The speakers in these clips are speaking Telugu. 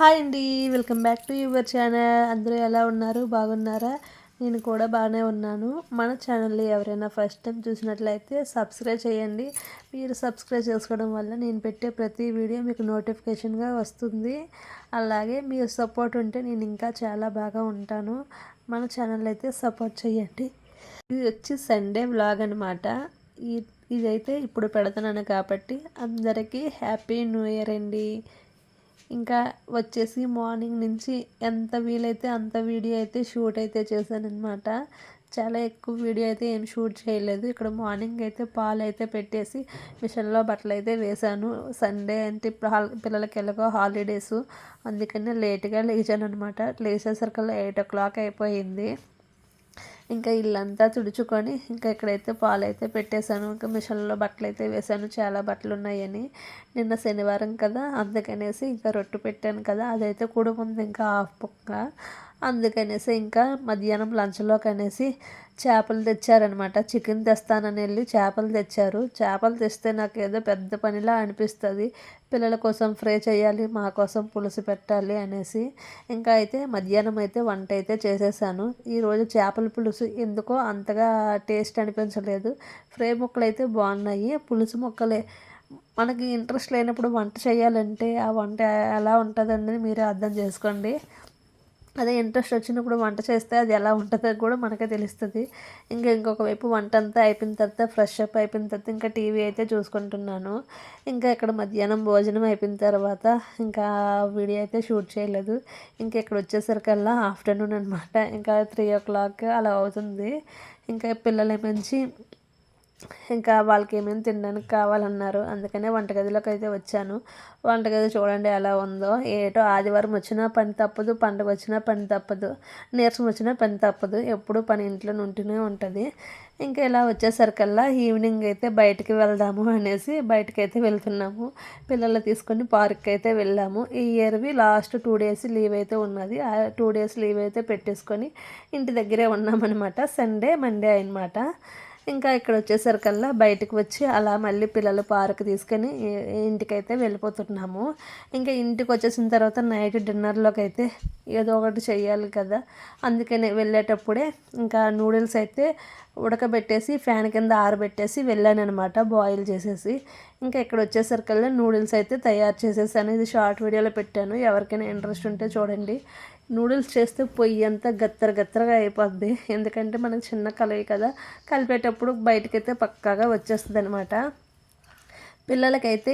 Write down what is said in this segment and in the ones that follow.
హాయ్ అండి. Welcome back to your channel. అందరూ ఎలా ఉన్నారు? బాగున్నారా? నేను కూడా బాగానే ఉన్నాను. మన ఛానల్ని ఎవరైనా ఫస్ట్ టైం చూసినట్లయితే సబ్స్క్రైబ్ చేయండి. మీరు సబ్స్క్రైబ్ చేసుకోవడం వల్ల నేను పెట్టే ప్రతి వీడియో మీకు నోటిఫికేషన్గా వస్తుంది. అలాగే మీరు సపోర్ట్ ఉంటే నేను ఇంకా చాలా బాగా ఉంటాను. మన ఛానల్ అయితే సపోర్ట్ చేయండి. ఇది వచ్చి సండే వ్లాగ్ అనమాట. ఇదైతే ఇప్పుడు పెడుతున్నాను కాబట్టి అందరికీ హ్యాపీ న్యూ ఇయర్ అండి. ఇంకా వచ్చేసి మార్నింగ్ నుంచి ఎంత వీలైతే అంత వీడియో అయితే షూట్ అయితే చేశానమాట. చాలా ఎక్కువ వీడియో అయితే ఏం షూట్ చేయలేదు. ఇక్కడ మార్నింగ్ అయితే పాలు అయితే పెట్టేసి మిషన్లో బట్టలు అయితే వేశాను. సండే అంటే ఇప్పుడు పిల్లలకి ఎలాగో హాలిడేస్, అందుకని లేట్గా లేచాను అనమాట. లేచేసరికల్లా 8 o'clock అయిపోయింది. ఇంకా ఇల్లంతా తుడుచుకొని ఇంకా ఇక్కడైతే పాలు అయితే పెట్టేశాను. ఇంకా మిషన్లో బట్టలు అయితే వేశాను. చాలా బట్టలు ఉన్నాయని. నిన్న శనివారం కదా, అందుకనేసి ఇంకా రొట్టె పెట్టాను కదా, అదైతే కుడుముంది ఇంకా హాఫ్ బుక్క. అందుకనేసి ఇంకా మధ్యాహ్నం లంచ్లోకి అనేసి చేపలు తెచ్చారనమాట. చికెన్ తెస్తానని వెళ్ళి చేపలు తెచ్చారు. చేపలు తెస్తే నాకు ఏదో పెద్ద పనిలా అనిపిస్తుంది. పిల్లల కోసం ఫ్రై చేయాలి, మా కోసం పులుసు పెట్టాలి అనేసి ఇంకా అయితే మధ్యాహ్నం అయితే వంట అయితే చేసేసాను. ఈరోజు చేపల పులుసు ఎందుకో అంతగా టేస్ట్ అనిపించలేదు. ఫ్రై ముక్కలు అయితే బాగున్నాయి, పులుసు ముక్కలే. మనకి ఇంట్రెస్ట్ లేనప్పుడు వంట చేయాలంటే ఆ వంట ఎలా ఉంటుందని మీరే అర్థం చేసుకోండి. అదే ఇంట్రెస్ట్ వచ్చినప్పుడు వంట చేస్తే అది ఎలా ఉంటుందో కూడా మనకే తెలుస్తుంది. ఇంకొక వైపు వంట అంతా అయిపోయిన తర్వాత ఫ్రెష్ అప్ అయిపోయిన తర్వాత ఇంకా టీవీ అయితే చూసుకుంటున్నాను. ఇంకా ఇక్కడ మధ్యాహ్నం భోజనం అయిపోయిన తర్వాత ఇంకా వీడియో అయితే షూట్ చేయలేదు. ఇంకా ఇక్కడ వచ్చేసరికల్లా ఆఫ్టర్నూన్ అనమాట. ఇంకా 3 o'clock అలా అవుతుంది. ఇంకా పిల్లలు మంచి ఇంకా వాళ్ళకి ఏమేమి తినడానికి కావాలన్నారు. అందుకనే వంటగదిలోకి అయితే వచ్చాను. వంటగది చూడండి ఎలా ఉందో. ఏటో ఆదివారం వచ్చినా పని తప్పదు, పండుగ వచ్చినా పని తప్పదు, నీరసం వచ్చినా పని తప్పదు. ఎప్పుడు పని ఇంట్లో ఉంటూనే ఉంటుంది. ఇంకా ఇలా వచ్చేసరికల్లా ఈవినింగ్ అయితే బయటికి వెళ్దాము అనేసి బయటకైతే వెళ్తున్నాము. పిల్లలు తీసుకొని పార్క్కి అయితే వెళ్ళాము. ఈ ఇయర్వి లాస్ట్ 2 days లీవ్ అయితే ఉన్నది. ఆ 2 days లీవ్ అయితే పెట్టేసుకొని ఇంటి దగ్గరే ఉన్నామన్నమాట. సండే మండే అనమాట. ఇంకా ఇక్కడ వచ్చేసరికల్లా బయటకు వచ్చి అలా మళ్ళీ పిల్లలు పార్క్ తీసుకొని ఇంటికైతే వెళ్ళిపోతున్నాము. ఇంకా ఇంటికి వచ్చేసిన తర్వాత నైట్ డిన్నర్లోకి అయితే ఏదో ఒకటి చెయ్యాలి కదా, అందుకనే వెళ్ళేటప్పుడే ఇంకా నూడిల్స్ అయితే ఉడకబెట్టేసి ఫ్యాన్ కింద ఆరబెట్టేసి వెళ్ళాను అనమాట, బాయిల్ చేసేసి. ఇంకా ఇక్కడ వచ్చేసరికల్లా నూడిల్స్ అయితే తయారు చేసేసాను. ఇది షార్ట్ వీడియోలో పెట్టాను, ఎవరికైనా ఇంట్రెస్ట్ ఉంటే చూడండి. నూడిల్స్ చేస్తే పొయ్యి అంతా గత్తరగా అయిపోద్ది. ఎందుకంటే మనకు చిన్న కలయి కదా, కలిపేటప్పుడు బయటకైతే పక్కాగా వచ్చేస్తుంది అనమాట. పిల్లలకైతే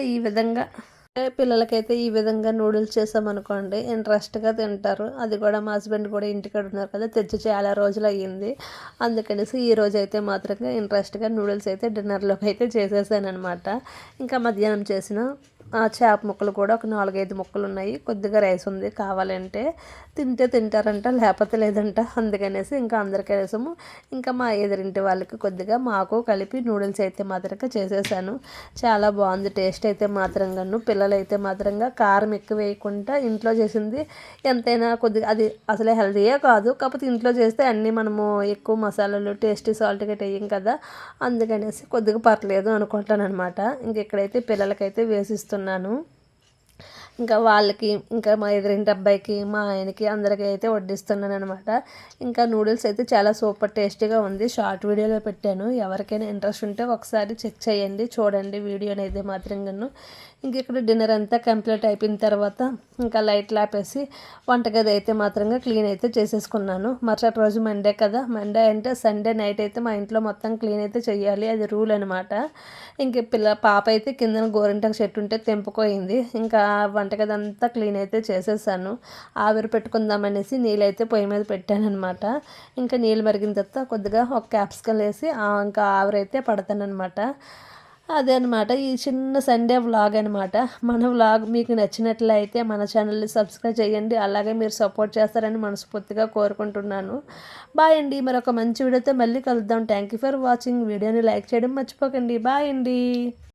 ఈ విధంగా నూడిల్స్ చేసామనుకోండి ఇంట్రెస్ట్గా తింటారు. అది కూడా మా హస్బెండ్ కూడా ఇంటికాడ ఉన్నారు కదా, తెచ్చి చాలా రోజులు అయ్యింది. అందుకనేసి ఈ రోజు అయితే మాత్రంగా ఇంట్రెస్ట్గా నూడిల్స్ అయితే డిన్నర్లోకి అయితే చేసేసాను అనమాట. ఇంకా మధ్యాహ్నం చేసిన చేప ముక్కలు కూడా ఒక 4-5 ముక్కలు ఉన్నాయి. కొద్దిగా రైస్ ఉంది, కావాలంటే తింటే తింటారంట, లేకపోతే లేదంట. అందుకనేసి ఇంకా అందరికీ వేసాము. ఇంకా మా ఎదురింటి వాళ్ళకి కొద్దిగా మాకు కలిపి నూడిల్స్ అయితే మాత్రంగా చేసేసాను. చాలా బాగుంది టేస్ట్ అయితే మాత్రంగాను. పిల్లలు అయితే మాత్రంగా కారం ఎక్కువ వేయకుండా ఇంట్లో చేసింది ఎంతైనా కొద్దిగా అది అసలే హెల్తీయే కాదు. కాకపోతే ఇంట్లో చేస్తే అన్నీ మనము ఎక్కువ మసాలాలు టేస్టీ సాల్ట్ గట్ట వేయం కదా, అందుకనేసి కొద్దిగా పర్లేదు అనుకుంటాను అనమాట. ఇంక ఇక్కడైతే పిల్లలకైతే వేసిస్తున్నాను. ఇంకా వాళ్ళకి, ఇంకా మా ఎదురింటి అబ్బాయికి, మా ఆయనకి, అందరికీ అయితే వడ్డిస్తున్నాను అనమాట. ఇంకా నూడిల్స్ అయితే చాలా సూపర్ టేస్టీగా ఉంది. షార్ట్ వీడియోలో పెట్టాను, ఎవరికైనా ఇంట్రెస్ట్ ఉంటే ఒకసారి చెక్ చేయండి, చూడండి వీడియో అనేది మాత్రంగాను. ఇంక ఇక్కడ డిన్నర్ అంతా కంప్లీట్ అయిపోయిన తర్వాత ఇంకా లైట్లు ఆపేసి వంటగది అయితే మాత్రంగా క్లీన్ అయితే చేసేసుకున్నాను. మరుసటి రోజు మండే కదా, మండే అంటే సండే నైట్ అయితే మా ఇంట్లో మొత్తం క్లీన్ అయితే చేయాలి, అది రూల్ అనమాట. ఇంక పాప అయితే కిందన గోరింటాకు చెట్టు ఉంటే తెంపుకోయింది. ఇంకా వంటగది అంతా క్లీన్ అయితే చేసేసాను. ఆవిరి పెట్టుకుందామనేసి నీళ్ళైతే పొయ్యి మీద పెట్టానమాట. ఇంకా నీళ్ళు మరిగిన తర్వాత కొద్దిగా ఒక క్యాప్సికం వేసి ఇంకా ఆవిరైతే పడతానమాట. అదే అనమాట ఈ చిన్న సండే వ్లాగ్ అనమాట. మన వ్లాగ్ మీకు నచ్చినట్లయితే మన ఛానల్ని సబ్స్క్రైబ్ చేయండి. అలాగే మీరు సపోర్ట్ చేస్తారని మనస్ఫూర్తిగా కోరుకుంటున్నాను. బాయ్ అండి. మరొక మంచి వీడియోతో మళ్ళీ కలుద్దాం. Thank you for watching. వీడియోని లైక్ చేయడం మర్చిపోకండి. బాయ్ అండి.